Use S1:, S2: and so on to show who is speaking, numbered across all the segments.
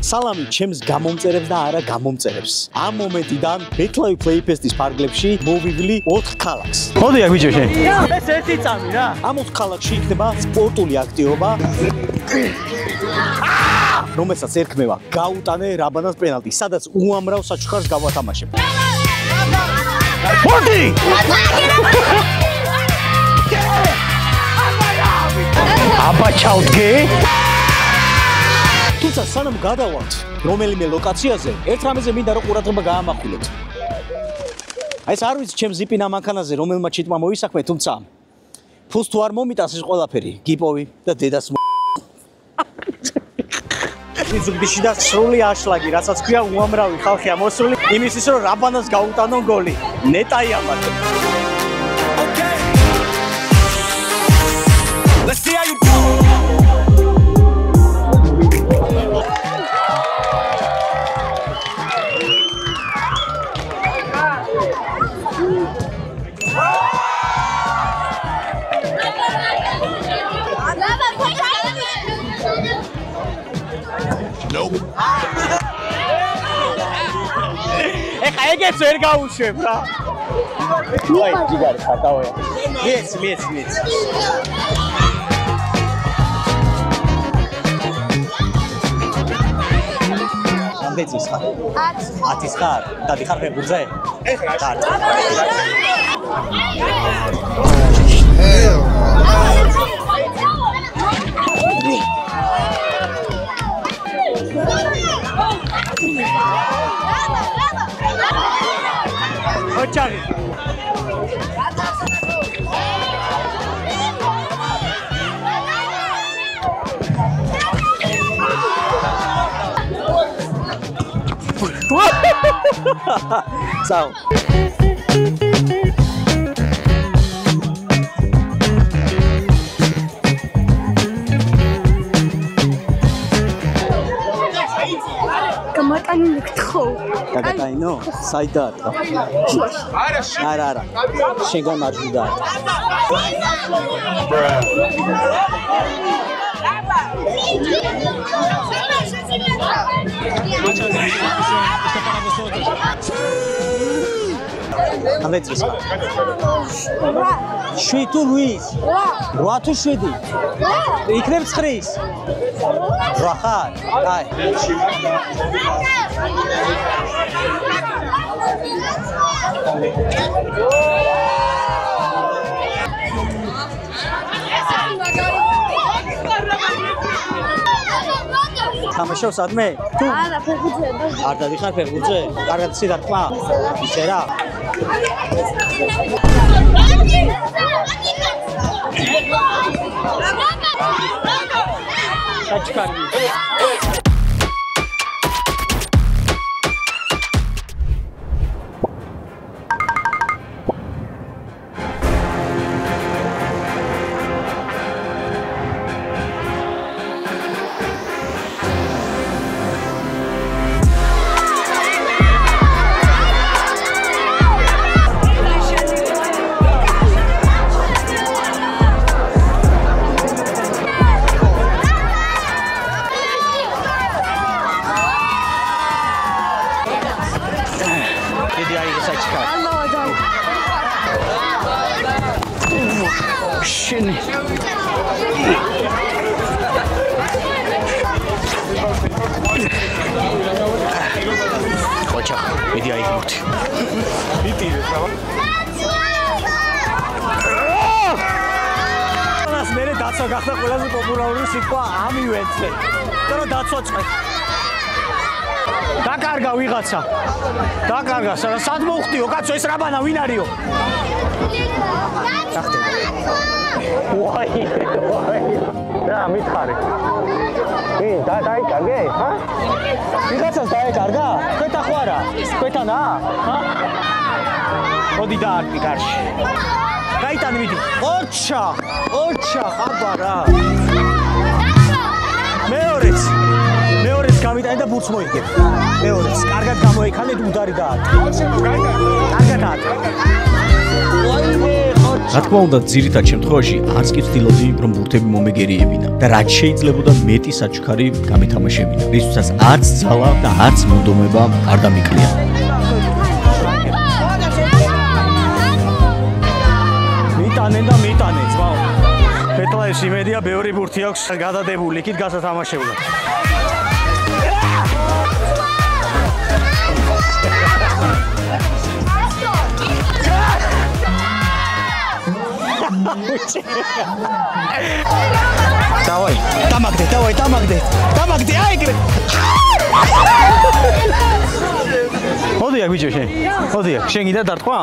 S1: სალამი ჩემს გამომწერებს და არა გამომწერებს. ამ მომენტიდან Betlive Playfest-ის ფარგლებში მოვივლი 4 ქალაქს. მოდი აქ ბიჭო შენ. ეს ერთი წამი რა. ამ 4 ქალაქში იქნება სპორტული აქტივობა. რომელსაც ერქმევა გაუტანე რაბანას პენალტი, სადაც უამრავ საჩუქარს გავათამაშებ. მოდი! აბა ჩავდგე? თუმცა სანამ გადავალთ რომელიმე ლოკაციაზე, ერთ რამეზე მინდა რომ ყურადღება გაამახვილოთ. აი ეს არ ვიცი ჩემ ზიპინა მანქანაზე რომელმა ჩიტმა მოისახმე, თუმცა ფულს თუ არ მომიტანს ეს ყველაფერი, გიპოვი და დედას ზუგდიში და სრული აშლაგი, რასაც ქვია უამრავი ხალხია მოსული იმისთვის რომ რაბანას გაუტანონ გოლი. ნეტაი ამათო. Let's see how you do. Nope. ეხა ეგეც ვერ გაუშვებ რა. აი, ჯიგარი ხარდაოა. მიეც. ამდეცის ხარ? 10 ხარ? დადიხარ ფეხბურთზე? ეხლა. Ochari. So. გაგატაინო? საიდან? არა. შენგან მარჯვნიდა. ამდეცის. 7 თუ 8? 8 თუ 7? იქნებ 9-ის. 8 ხარ? აი. თამაშობ სადმე?
S2: არა, ფეხბურთზე.
S1: არ დადიხარ ფეხბურთზე? კარგად ისე დარტყმა? ისე რა? საჩქარი. Koça, vedi ai morti. Ditire, bravo. Las mere დაცვა გახდა ყველაზე პოპულარული სიტყვა ამივეცე. და დაცვა წვე. დაკარგა ვიღაცა. დაკარგა, სად მოხდიო, კაცო, ეს რაბანა ვინ არისო? სახტე. ვაი. რა მითხარი? დაიკარგე? ჰა? ვიღაცას დაეკარგა? თქვენთან ხო არა? თქვენთანა? ჰა? მოდი დაარტყი კარში. გაიტანი მიდი. ოჩა, აბა რა. მეორეც გამიტანი და ბურთს მოიგებ. მეორეც, კარგად გამოიქანე, უდარი დაარტყი. კარგად დაარტყი. ვაიმე, ოჩა. რა თქმა უნდა, ძირითად შემთხვევაში არც კი ვცდილობდი, რომ ბურთები მომეგერიებინა და რაც შეიძლებოდა მეტი საჩუქარი გამეთამაშებინა, რისთვისაც არც ძალა და არც მონდომება არ დამიკლია. მიტანე, ძმაო. პეტლაევს იმედია, ბევრი ბურთი აქვს გადადებული, იქით გასათამაშებლად. Давай, тамагде, აიგრე. მოდიახ ბიჭო შენ. მოდიახ, შენ გინდა დარტყვა?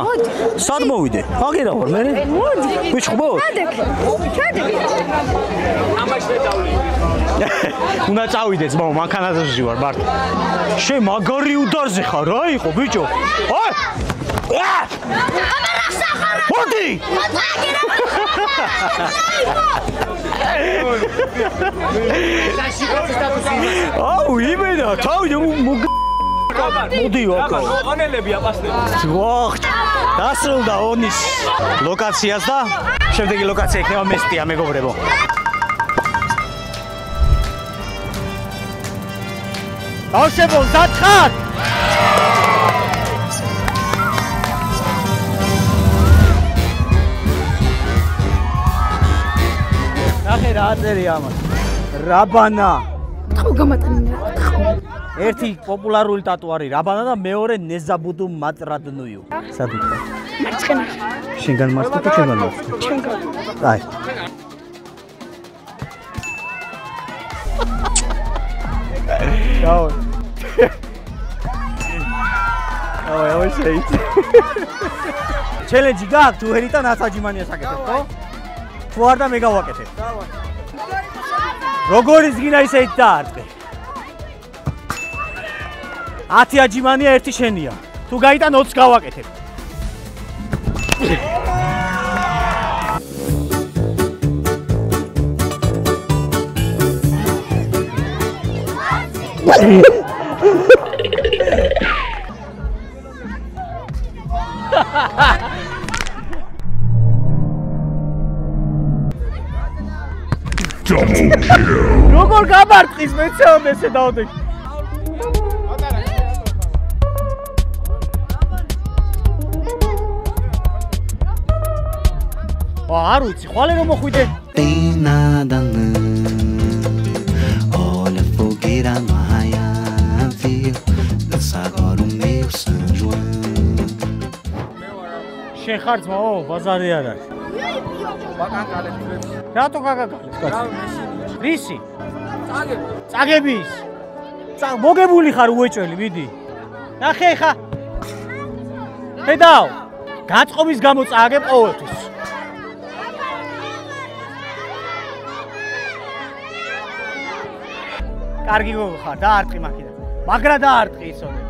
S1: სად მოვიდე? აგერა ვარ მე. ვიჩხუბოთ? ჩადები. ამაში დავli. უნდა წავიდე ძმაო, მანქანაზე ვარ მარტო. შენ მაგარი უდარზე ხარ, რა იყო ბიჭო? აი! მოდი! აუ, იმენა, თავი მოდი ვაკა. ანელები აპასტები. ვახ! დასრულდა ონის ლოკაციას და შემდეგი ლოკაცია იქნება მესტია, მეგობრებო. ბავშვებო, დათხარ! ნახე რა აწერია ამას. რაბანა.
S2: ხო გამატანია.
S1: ერთი პოპულარული ტატუარი რაბანა და მეორე ნეზაბუდუ მატრადნუიუ. სად ვიტყვა?
S2: მარცხენა.
S1: შენგან მარცხენა თუ შენგან მარცხენა?
S2: შენგან.
S1: აი. დაო. აუ შეიც. ჩელენჯი გაქვს თუ ერიტან ასაჯიმანიას აკეთებ, ხო? თუ არ და მე გავაკეთებ. როგორიც გინდა ისე დაარტყე. 10 აჯიმანია ერთი შენია. თუ გაიტან 20 გავაკეთებ. როგორ გამარტყის მეცეონე ესე დავდე. არ ვიცი, ხვალე რომ მოხვიდე.
S3: Tem nada não. Olha a fogueira no arraial. Dança agora o meu São João.
S1: შენ ხარ ძმაო, ბაზარი არ არის. რატო გაგაკალეს კაცო? რისი? წაგების. მოგებული ხარ უეჭველი, მიდი. ნახე ხა. ხედავ. გაწყობის გამო წაგებ ყოველთვის. კარგი გოგო ხარ, დაარტყი მაქიდან. მაგრა დაარტყი იცოდე.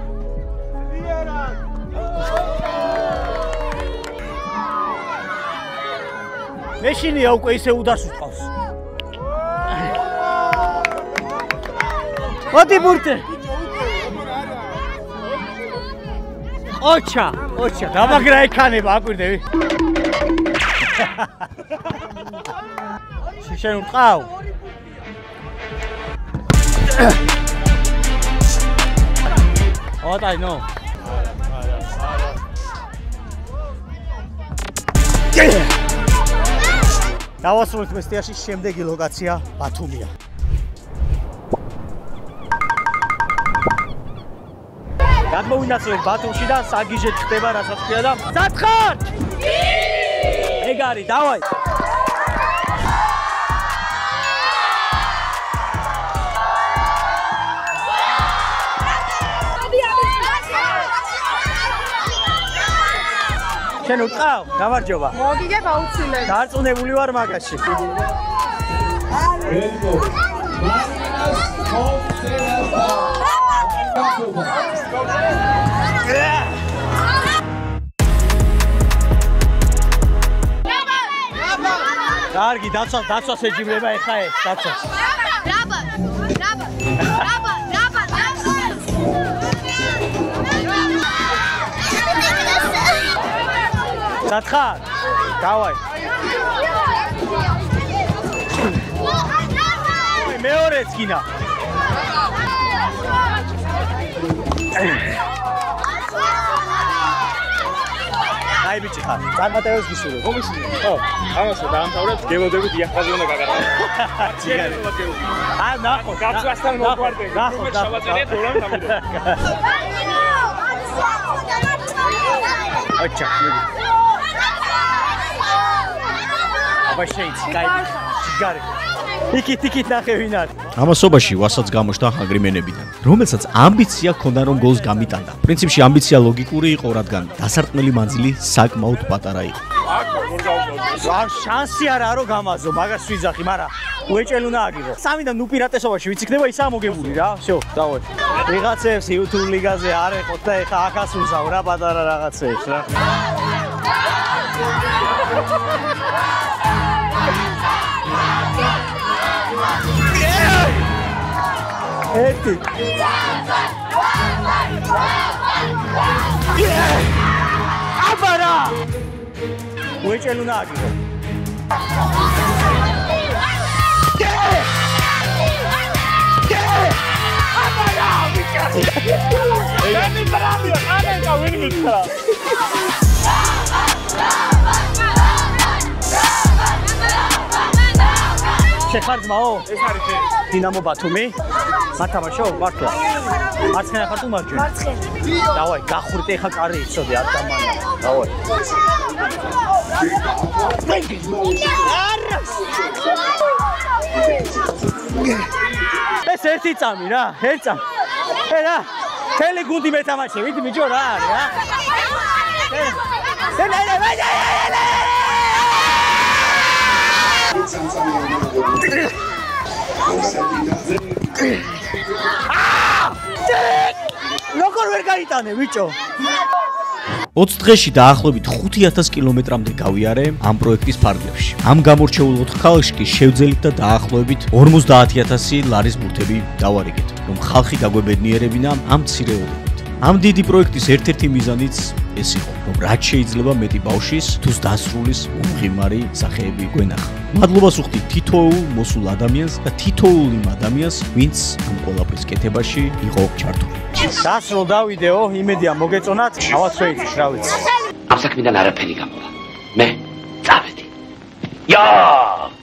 S1: მეშინია უკვე ისე უდარს უწყავს. მოდი ბურთე. ოჩა, დამაგრა ეკანება, აკვირდები. შენ უყავ. ოდაი ნო. დავასრულეთ მესტიაში, შემდეგი ლოკაცია ბათუმია. გადმოვინაცვლეთ ბათუმში და საგიჟეთ ხდება რასაც ქვია და სათხარ! ეგარი, დავაი! შენ უწყავ? გამარჯობა.
S2: მოგიგებ აუცილებლად.
S1: დარწმუნებული ვარ მაგაში. კარგი, დაცვას ეჯიბრება ეხა ეს, დაცვას.
S2: რაბა.
S1: სათხარ? დავაი. მეორეც გინა. აი ბიჭი ხარ. წარმატებებს გისურვებ.
S4: მომისმინე. ხო. ამასო დაამთავრეთ, გელოდები დიახაზი უნდა გაგატაროთ.
S1: აი ნახო,
S4: გაცვასთან მოგვარდები. რომ შევაწერიეთ ორამ დამიდე.
S1: აჩა. აბა შეიძლება კაი. გარე. იქით ნახე ვინ არის. ამასობაში ვასაც გამოჩნდა აგრიმენებიდან, რომელსაც ამბიცია ჰქონდა რომ გოლს გამიტანდა. პრინციპში ამბიცია ლოგიკური იყო, რადგან დასარტყმელი მანძილი საკმაოდ პატარა იყო. რა შანსი არა რომ გამაზო, მაგას ვიძახი, მაგრამ უეჭელი უნდა აგიღო. სამიდან უპირატესობაში ვიცი ხდება ისაა მოგებული რა. всё, დავაი. ვიღაცებს YouTube ლიგაზე არ ეხოთ და ეხა ახას უზავ რა პატარა რაღაცეებს რა. ერთი აბარა უეჭელი უნდა აგიღო. აბარა ვიკარი ენი ბრალია ანენკა ვინ მითხრა შეხარძმაო ეს არის დინამო ბათუმი მათამაშო მართლა მარცხენა ხარ თუ მარჯვენა მარცხენა დავაი გახურტე ხა კარი იცოდე არ დამანა დავაი ეს ერთი წამი რა ერთი წამი რა თელი გუნდი მეთამაშე ვით ბიჭო რა არის რა როგორ ვერ გაიტანე ბიჭო 20 დღეში დაახლოებით 5000 კილომეტრამდე გავიარე ამ პროექტის ფარგლებში. ამ გამორჩეულ 4 ქალაქში კი შევძელით და დაახლოებით 50000 ლარის ბურთები დავარიგეთ, რომ ხალხი გაგვებედნიერებინა ამ მცირე ოდენობით. ამ დიდი პროექტის ერთ-ერთი მიზანიც ეს იყო, რომ რაც შეიძლება მეტი ბავშვის თუს დასრულის უმღიმარი სახეები გვენახა. მადლობას ვუხდით თითოეულ მოსულ ადამიანს და თითოეულ იმ ადამიანს, ვინც ამ ყველაფრის კეთებაში იყო ჩართული. დასრულდა ვიდეო, იმედია მოგეწონათ, ავაც შეიცით, რა ვიცი.
S5: ამ საქმიდან არაფერი გამოვა. მე წავედი. ია!